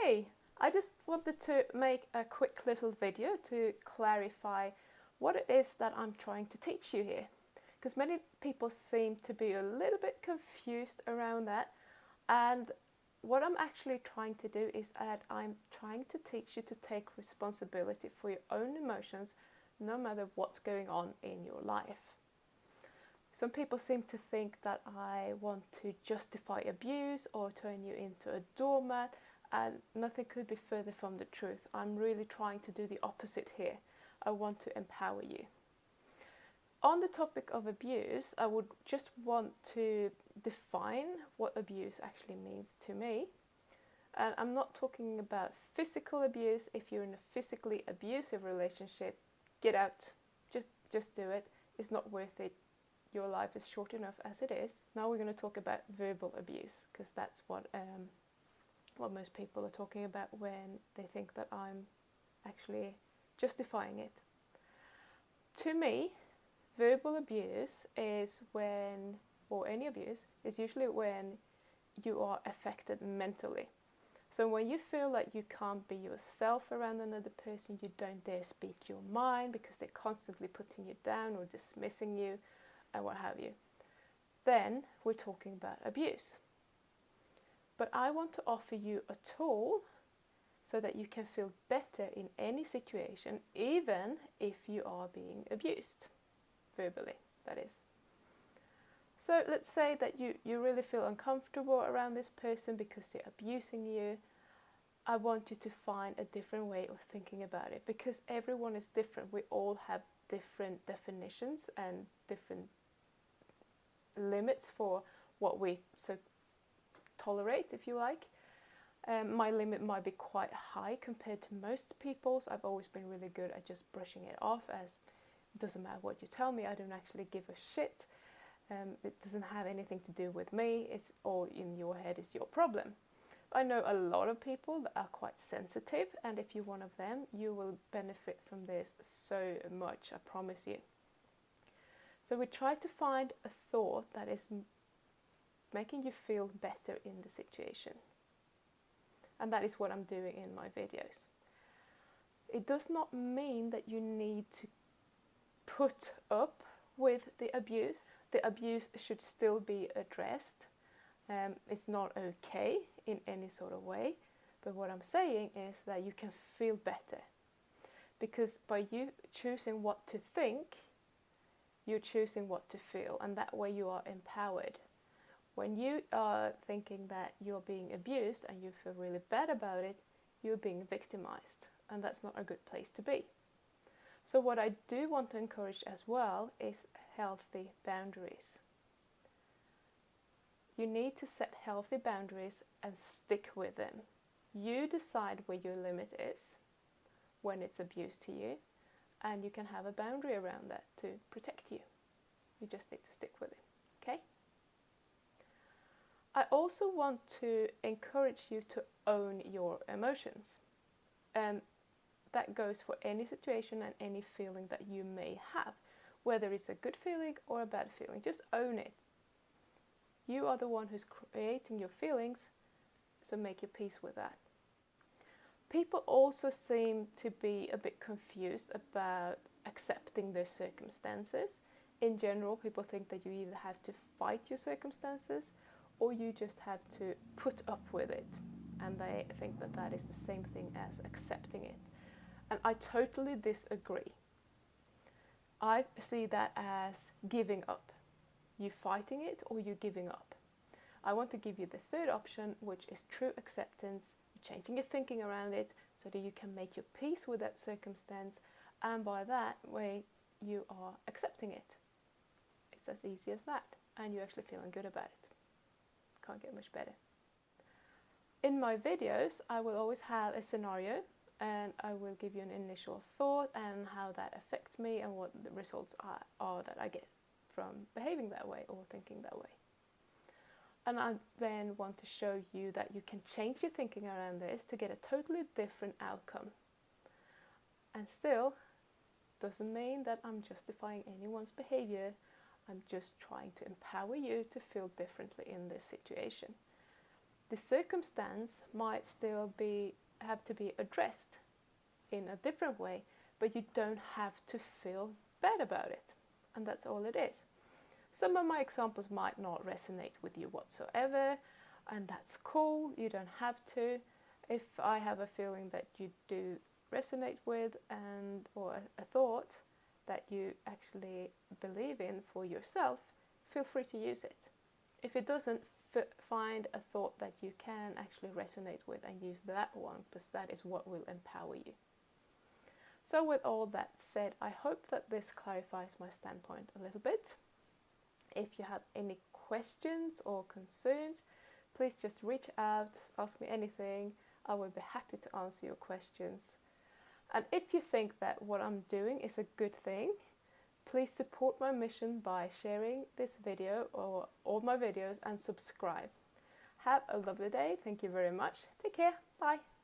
Hey, I just wanted to make a quick little video to clarify what it is that I'm trying to teach you here. Because many people seem to be a little bit confused around that. And what I'm actually trying to do is that I'm trying to teach you to take responsibility for your own emotions, no matter what's going on in your life. Some people seem to think that I want to justify abuse or turn you into a doormat, and nothing could be further from the truth. I'm really trying to do the opposite here. I want to empower you. On the topic of abuse, I would just want to define what abuse actually means to me. And I'm not talking about physical abuse. If you're in a physically abusive relationship, get out. Just do it. It's not worth it. Your life is short enough as it is. Now we're going to talk about verbal abuse, because that's what most people are talking about when they think that I'm actually justifying it. To me, verbal abuse is when, or any abuse, is usually when you are affected mentally. So when you feel like you can't be yourself around another person, you don't dare speak your mind because they're constantly putting you down or dismissing you and what have you, then we're talking about abuse. But I want to offer you a tool so that you can feel better in any situation, even if you are being abused, verbally, that is. So let's say that you really feel uncomfortable around this person because they're abusing you. I want you to find a different way of thinking about it, because everyone is different. We all have different definitions and different limits for what we tolerate, if you like. My limit might be quite high compared to most people's. I've always been really good at just brushing it off, as it doesn't matter what you tell me, I don't actually give a shit. It doesn't have anything to do with me, it's all in your head, it's your problem. I know a lot of people that are quite sensitive, and if you're one of them, you will benefit from this so much, I promise you. So we try to find a thought that is making you feel better in the situation. And that is what I'm doing in my videos. It does not mean that you need to put up with the abuse. The abuse should still be addressed. It's not okay in any sort of way. But what I'm saying is that you can feel better. Because by you choosing what to think, you're choosing what to feel, and that way you are empowered. When you are thinking that you're being abused and you feel really bad about it, you're being victimized, and that's not a good place to be. So what I do want to encourage as well is healthy boundaries. You need to set healthy boundaries and stick with them. You decide where your limit is when it's abuse to you, and you can have a boundary around that to protect you. You just need to stick with it, okay? I also want to encourage you to own your emotions. And that goes for any situation and any feeling that you may have, whether it's a good feeling or a bad feeling. Just own it. You are the one who's creating your feelings, so make your peace with that. People also seem to be a bit confused about accepting their circumstances. In general, people think that you either have to fight your circumstances or you just have to put up with it. And they think that that is the same thing as accepting it. And I totally disagree. I see that as giving up. You fighting it or you giving up. I want to give you the third option, which is true acceptance, changing your thinking around it so that you can make your peace with that circumstance, and by that way you are accepting it. It's as easy as that, and you're actually feeling good about it. Can't get much better. In my videos, I will always have a scenario, and I will give you an initial thought and how that affects me and what the results are that I get from behaving that way or thinking that way. And I then want to show you that you can change your thinking around this to get a totally different outcome. And still, doesn't mean that I'm justifying anyone's behavior. I'm just trying to empower you to feel differently in this situation. the circumstance might still have to be addressed in a different way, but you don't have to feel bad about it. And that's all it is. Some of my examples might not resonate with you whatsoever, and that's cool. You don't have to. If I have a feeling that you do resonate with or a thought that you actually believe in for yourself, feel free to use it. If it doesn't, find a thought that you can actually resonate with and use that one, because that is what will empower you. So with all that said, I hope that this clarifies my standpoint a little bit. If you have any questions or concerns, please just reach out, ask me anything. I will be happy to answer your questions. And if you think that what I'm doing is a good thing, please support my mission by sharing this video or all my videos and subscribe. Have a lovely day. Thank you very much. Take care. Bye.